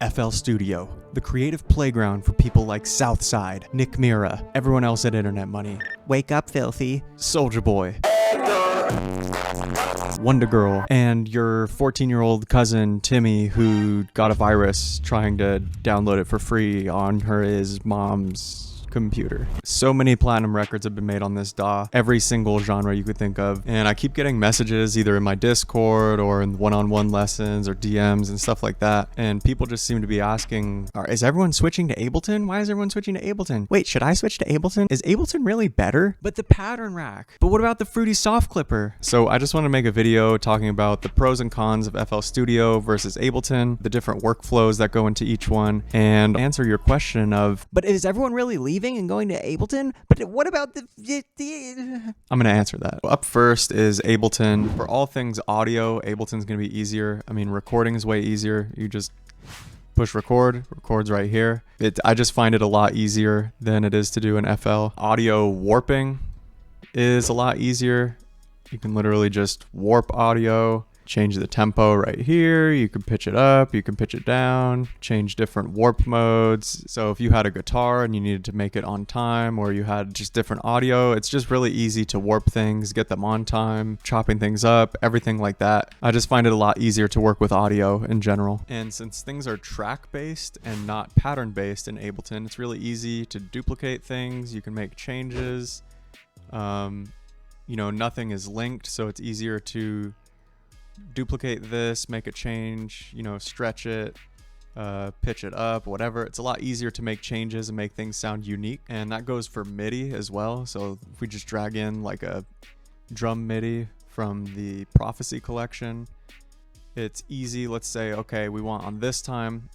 FL Studio, the creative playground for people like Southside, Nick Mira, everyone else at Internet Money. Wake up, filthy. Soldier Boy. Wonder Girl, and your 14-year-old cousin Timmy who got a virus trying to download it for free on his mom's computer. So many platinum records have been made on this DAW, every single genre you could think of, and I keep getting messages either in my Discord or in one-on-one lessons or DMs and stuff like that, and people just seem to be asking, is everyone switching to Ableton? Why is everyone switching to Ableton? Wait, should I switch to Ableton? Is Ableton really better? But the pattern rack. But what about the Fruity Soft Clipper? So I just want to make a video talking about the pros and cons of FL Studio versus Ableton, the different workflows that go into each one, and answer your question of, but is everyone really leaving and going to Ableton? But what about the I'm going to answer that. Up first is Ableton. For all things audio, Ableton's going to be easier. I mean, recording is way easier. You just push record, records right here. I just find it a lot easier than it is to do in FL. Audio warping is a lot easier. You can literally just warp audio, change the tempo right here. You can pitch it up, you can pitch it down, change different warp modes. So if you had a guitar and you needed to make it on time, or you had just different audio, it's just really easy to warp things, get them on time, chopping things up, everything like that. I just find it a lot easier to work with audio in general. And since things are track-based and not pattern-based in Ableton, it's really easy to duplicate things. You can make changes. Nothing is linked, so it's easier to duplicate this, make a change, stretch it, pitch it up, whatever. It's a lot easier to make changes and make things sound unique, and that goes for MIDI as well. So if we just drag in like a drum MIDI from the Prophecy collection, it's easy. Let's say, okay, we want on this time,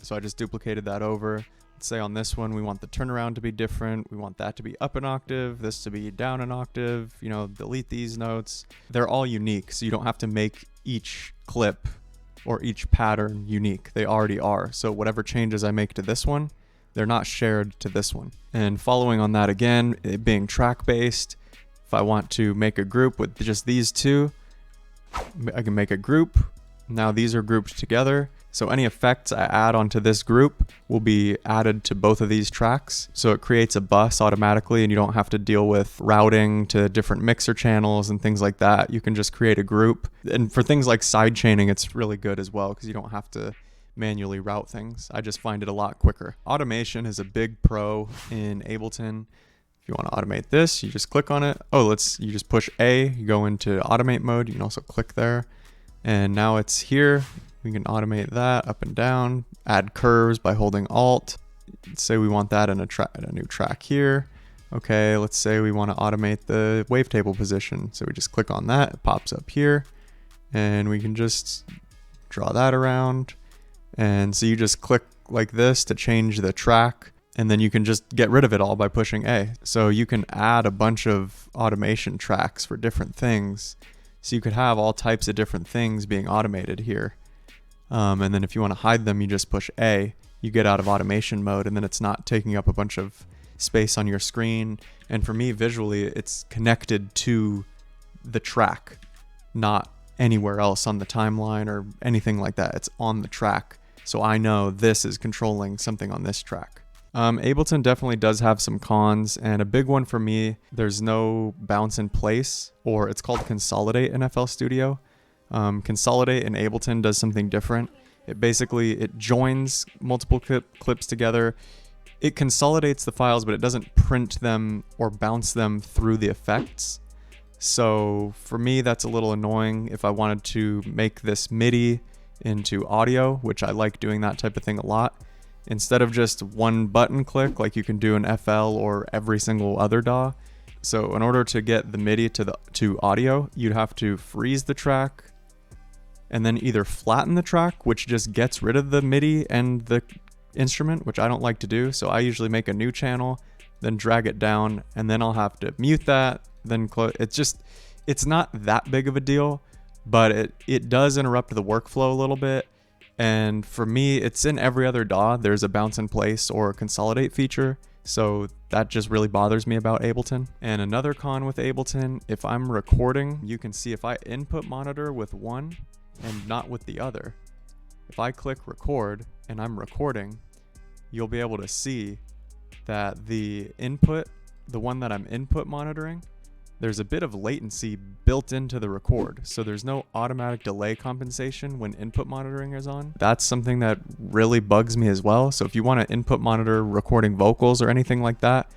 so I just duplicated that over. Let's say on this one we want the turnaround to be different, we want that to be up an octave, this to be down an octave, delete these notes. They're all unique, so you don't have to make each clip or each pattern unique. They already are. So whatever changes I make to this one, they're not shared to this one. And following on that again, it being track-based, if I want to make a group with just these two, I can make a group. Now these are grouped together. So any effects I add onto this group will be added to both of these tracks. So it creates a bus automatically, and you don't have to deal with routing to different mixer channels and things like that. You can just create a group. And for things like side chaining, it's really good as well because you don't have to manually route things. I just find it a lot quicker. Automation is a big pro in Ableton. If you want to automate this, you just click on it. You just push A, you go into automate mode. You can also click there. And now it's here. We can automate that up and down, add curves by holding Alt. Let's say we want that in a new track here. Okay, let's say we want to automate the wavetable position. So we just click on that, it pops up here, and we can just draw that around. And so you just click like this to change the track, and then you can just get rid of it all by pushing A. So you can add a bunch of automation tracks for different things. So you could have all types of different things being automated here. And then if you want to hide them, you just push A, you get out of automation mode, and then it's not taking up a bunch of space on your screen. And for me, visually, it's connected to the track, not anywhere else on the timeline or anything like that. It's on the track. So I know this is controlling something on this track. Ableton definitely does have some cons, and a big one for me, there's no bounce in place, or it's called consolidate in FL Studio. Consolidate in Ableton does something different. It joins multiple clips together. It consolidates the files, but it doesn't print them or bounce them through the effects. So for me, that's a little annoying. If I wanted to make this MIDI into audio, which I like doing that type of thing a lot, instead of just one button click like you can do in FL or every single other DAW. So in order to get the MIDI to audio, you'd have to freeze the track, and then either flatten the track, which just gets rid of the MIDI and the instrument, which I don't like to do. So I usually make a new channel, then drag it down, and then I'll have to mute that, then close. It's not that big of a deal, but it does interrupt the workflow a little bit. And for me, it's in every other DAW. There's a bounce in place or a consolidate feature. So that just really bothers me about Ableton. And another con with Ableton, if I'm recording, you can see if I input monitor with one and not with the other, if I click record, and I'm recording, you'll be able to see that the input, the one that I'm input monitoring, there's a bit of latency built into the record. So there's no automatic delay compensation when input monitoring is on. That's something that really bugs me as well. So if you want to input monitor recording vocals or anything like that,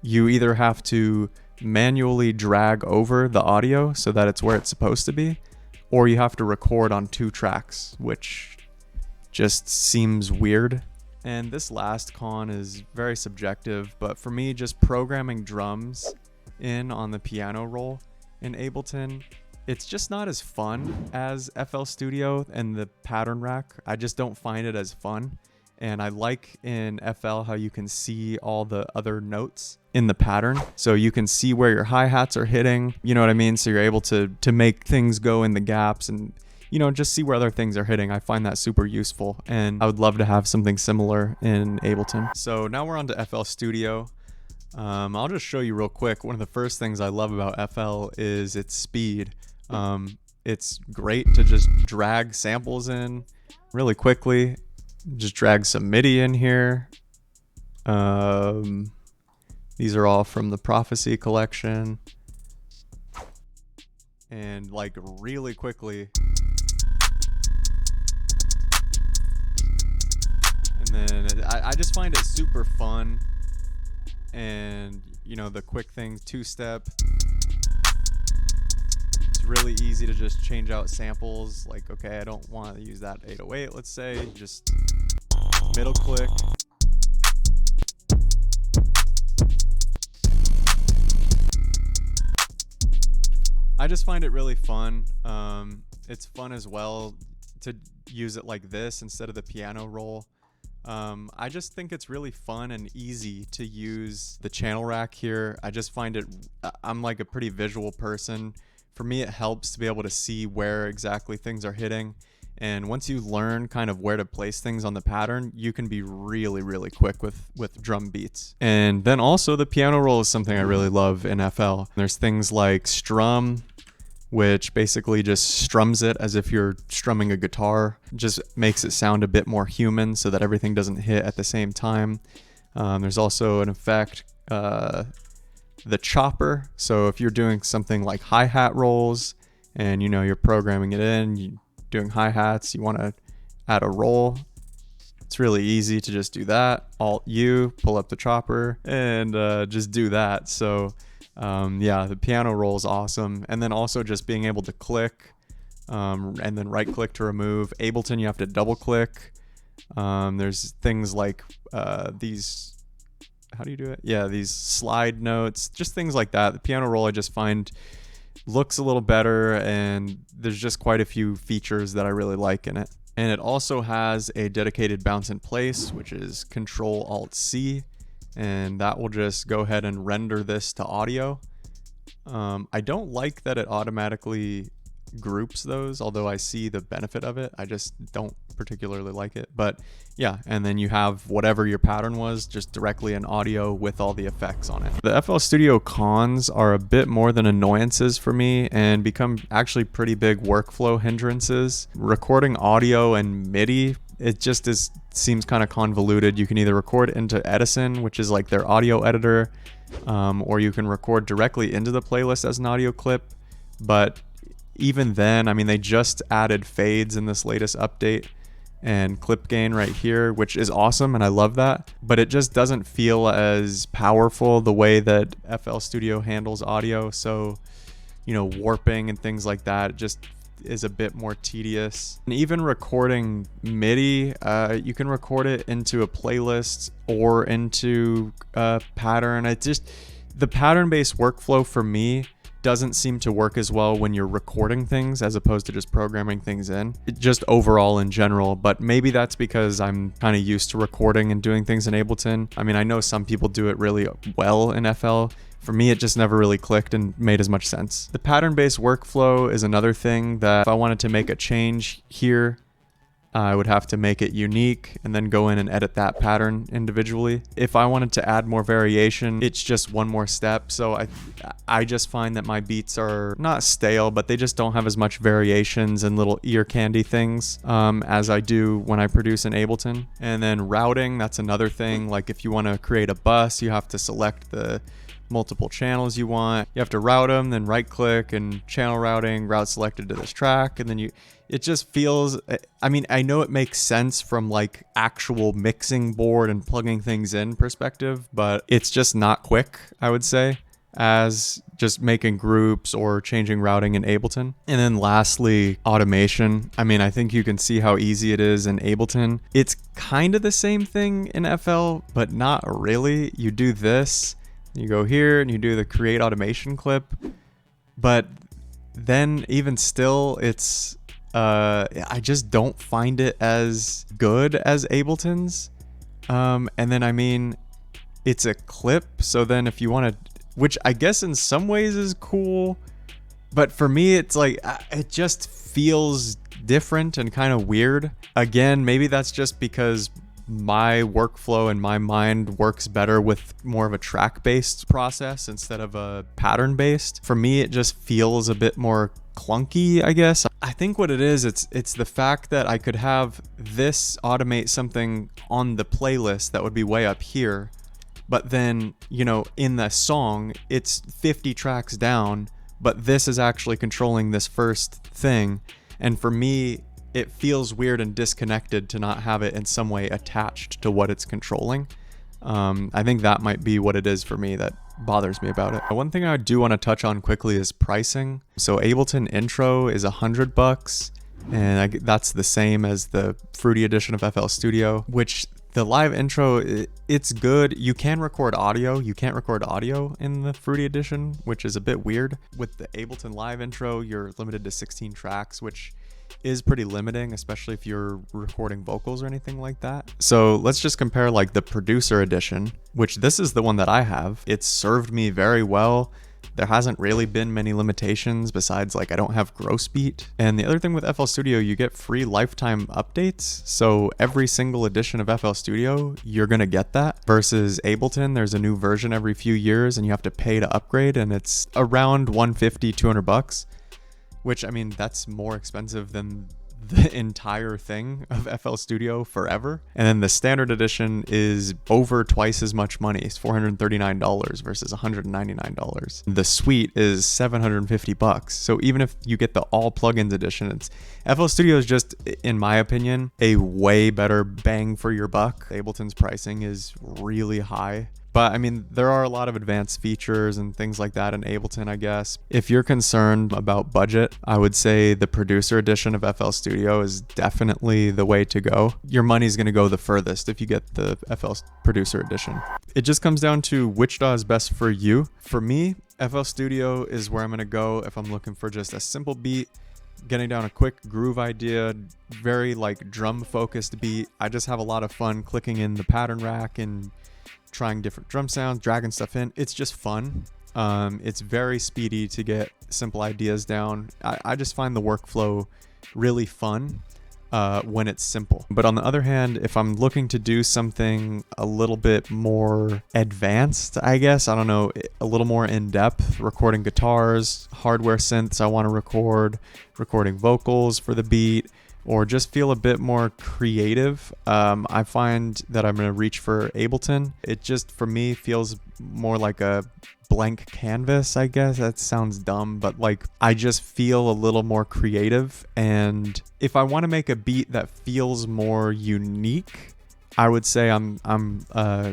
you either have to manually drag over the audio so that it's where it's supposed to be, or you have to record on 2 tracks, which just seems weird. And this last con is very subjective, but for me, just programming drums in on the piano roll in Ableton, it's just not as fun as FL Studio and the pattern rack. I just don't find it as fun. And I like in FL how you can see all the other notes in the pattern. So you can see where your hi-hats are hitting, you know what I mean? So you're able to make things go in the gaps and, you know, just see where other things are hitting. I find that super useful, and I would love to have something similar in Ableton. So now we're on to FL Studio. I'll just show you real quick. One of the first things I love about FL is its speed. It's great to just drag samples in really quickly. Just drag some MIDI in here. These are all from the Prophecy collection. And like really quickly. And then I just find it super fun. And, you know, the quick thing, 2-step. It's really easy to just change out samples. Like, okay, I don't want to use that 808, let's say. Just middle click. I just find it really fun. It's fun as well to use it like this instead of the piano roll. I just think it's really fun and easy to use the channel rack here. I just find it, I'm like a pretty visual person. For me, it helps to be able to see where exactly things are hitting. And once you learn kind of where to place things on the pattern, you can be really, really quick with drum beats. And then also the piano roll is something I really love in FL. There's things like strum, which basically just strums it as if you're strumming a guitar. Just makes it sound a bit more human so that everything doesn't hit at the same time. There's also an effect, the chopper. So if you're doing something like hi-hat rolls and you know you're programming it in, you're doing hi-hats, you want to add a roll, it's really easy to just do that. Alt-U, pull up the chopper, and just do that. So yeah, the piano roll is awesome. And then also just being able to click and then right click to remove. Ableton, you have to double click. There's things like these, how do you do it? Yeah, these slide notes, just things like that. The piano roll I just find looks a little better, and there's just quite a few features that I really like in it. And it also has a dedicated bounce in place, which is Control-Alt-C. And that will just go ahead and render this to audio. I don't like that it automatically groups those, although I see the benefit of it. I just don't particularly like it. But yeah, and then you have whatever your pattern was just directly in audio with all the effects on it. The FL Studio cons are a bit more than annoyances for me and become actually pretty big workflow hindrances. Recording audio and MIDI, it just seems kind of convoluted. You can either record into Edison, which is like their audio editor, or you can record directly into the playlist as an audio clip. But even then, I mean, they just added fades in this latest update and clip gain right here, which is awesome, and I love that. But it just doesn't feel as powerful the way that FL Studio handles audio. So, you know, warping and things like that just is a bit more tedious. And even recording MIDI, you can record it into a playlist or into a pattern. It just, the pattern-based workflow for me doesn't seem to work as well when you're recording things as opposed to just programming things in. Just overall in general, but maybe that's because I'm kind of used to recording and doing things in Ableton. I mean, I know some people do it really well in FL. For me, it just never really clicked and made as much sense. The pattern-based workflow is another thing that if I wanted to make a change here, I would have to make it unique and then go in and edit that pattern individually. If I wanted to add more variation, it's just one more step. So I just find that my beats are not stale, but they just don't have as much variations and little ear candy things as I do when I produce in Ableton. And then routing, that's another thing. Like if you want to create a bus, you have to select the multiple channels you want. You have to route them, then right click and channel routing, route selected to this track, and then it just feels, I mean, I know it makes sense from like actual mixing board and plugging things in perspective, but it's just not quick, I would say, as just making groups or changing routing in Ableton. And then lastly, automation. I mean, I think you can see how easy it is in Ableton. It's kind of the same thing in FL, but not really. You do this, you go here and you do the create automation clip, but then even still, it's I just don't find it as good as Ableton's. And then I mean, it's a clip, so then if you want to, which I guess in some ways is cool, but for me it's like it just feels different and kind of weird. Again, maybe that's just because my workflow and my mind works better with more of a track-based process instead of a pattern-based. For me, it just feels a bit more clunky, I guess. I think what it is, it's the fact that I could have this automate something on the playlist that would be way up here, but then, you know, in the song, it's 50 tracks down, but this is actually controlling this first thing. And for me, it feels weird and disconnected to not have it in some way attached to what it's controlling. I think that might be what it is for me that bothers me about it. One thing I do want to touch on quickly is pricing. So Ableton Intro is $100, and that's the same as the Fruity edition of FL Studio, which the live intro, it's good. You can record audio. You can't record audio in the Fruity edition, which is a bit weird. With the Ableton live intro, you're limited to 16 tracks, which is pretty limiting, especially if you're recording vocals or anything like that. So let's just compare like the producer edition, which this is the one that I have. It's served me very well. There hasn't really been many limitations besides like I don't have gross beat. And the other thing with FL Studio, you get free lifetime updates. So every single edition of FL Studio, you're gonna get that. Versus Ableton, there's a new version every few years and you have to pay to upgrade, and it's around $150, $200. Which, I mean, that's more expensive than the entire thing of FL Studio forever. And then the standard edition is over twice as much money. It's $439 versus $199. The suite is $750. So even if you get the all plugins edition, FL Studio is just, in my opinion, a way better bang for your buck. Ableton's pricing is really high. But I mean, there are a lot of advanced features and things like that in Ableton, I guess. If you're concerned about budget, I would say the producer edition of FL Studio is definitely the way to go. Your money's going to go the furthest if you get the FL producer edition. It just comes down to which DAW is best for you. For me, FL Studio is where I'm going to go if I'm looking for just a simple beat, getting down a quick groove idea, very like drum focused beat. I just have a lot of fun clicking in the pattern rack and trying different drum sounds, dragging stuff in. It's just fun. It's very speedy to get simple ideas down. I just find the workflow really fun when it's simple. But on the other hand, if I'm looking to do something a little bit more advanced, I guess, I don't know, a little more in depth, recording guitars, hardware synths I want to record, recording vocals for the beat, or just feel a bit more creative, I find that I'm going to reach for Ableton. It just, for me, feels more like a blank canvas, I guess. That sounds dumb, but like I just feel a little more creative. And if I want to make a beat that feels more unique, I would say I'm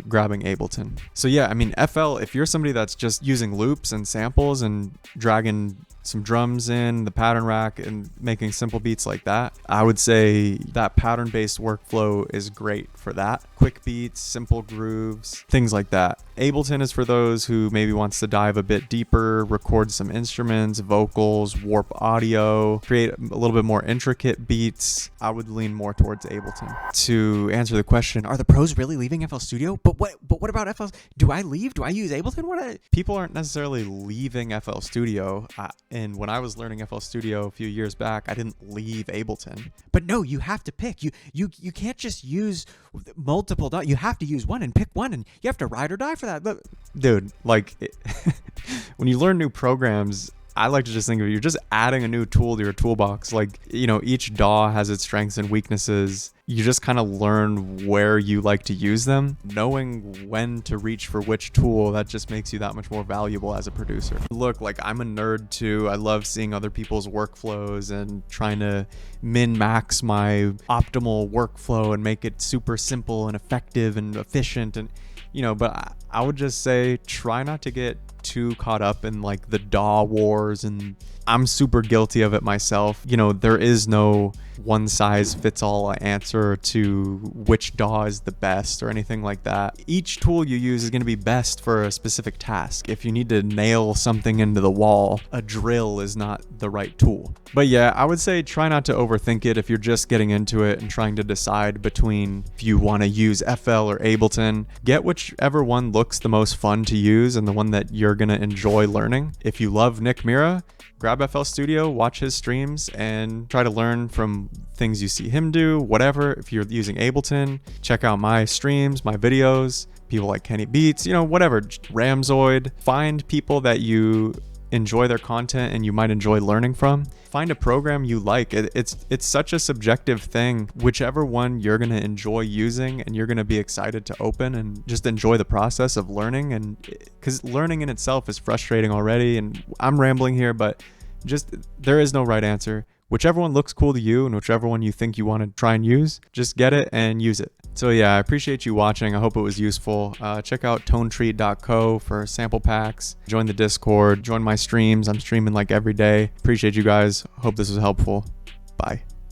grabbing Ableton. So yeah, I mean, FL, if you're somebody that's just using loops and samples and dragging some drums in the pattern rack and making simple beats like that, I would say that pattern-based workflow is great for that. Quick beats, simple grooves, things like that. Ableton is for those who maybe wants to dive a bit deeper, record some instruments, vocals, warp audio, create a little bit more intricate beats. I would lean more towards Ableton. To answer the question question, are the pros really leaving FL Studio? But what about FL? Do I leave? Do I use Ableton? People aren't necessarily leaving FL Studio. And when I was learning FL Studio a few years back, I didn't leave Ableton. But no, you have to pick. You can't just use multiple. You have to use one and pick one, and you have to ride or die for that. But, dude, like when you learn new programs, I like to just think of it, you're just adding a new tool to your toolbox. Like, you know, each DAW has its strengths and weaknesses. You just kind of learn where you like to use them. Knowing when to reach for which tool, that just makes you that much more valuable as a producer. Look, like, I'm a nerd too. I love seeing other people's workflows and trying to min-max my optimal workflow and make it super simple and effective and efficient. And, you know, but I would just say try not to get too caught up in like the DAW wars, and I'm super guilty of it myself. You know, there is no one size fits all answer to which DAW is the best or anything like that. Each tool you use is going to be best for a specific task. If you need to nail something into the wall, a drill is not the right tool. But yeah, I would say try not to overthink it if you're just getting into it and trying to decide between if you want to use FL or Ableton. Get whichever one looks the most fun to use and the one that you're going to enjoy learning. If you love Nick Mira, grab FL Studio, watch his streams, and try to learn from things you see him do, whatever. If you're using Ableton, check out my streams, my videos, people like Kenny Beats, you know, whatever, Ramzoid. Find people that you enjoy their content and you might enjoy learning from. Find a program you like. It's such a subjective thing. Whichever one you're going to enjoy using and you're going to be excited to open and just enjoy the process of learning. And because learning in itself is frustrating already, and I'm rambling here, but just there is no right answer. Whichever one looks cool to you and whichever one you think you want to try and use, just get it and use it. So yeah, I appreciate you watching. I hope it was useful. Check out tonetreat.co for sample packs. Join the Discord. Join my streams. I'm streaming like every day. Appreciate you guys. Hope this was helpful. Bye.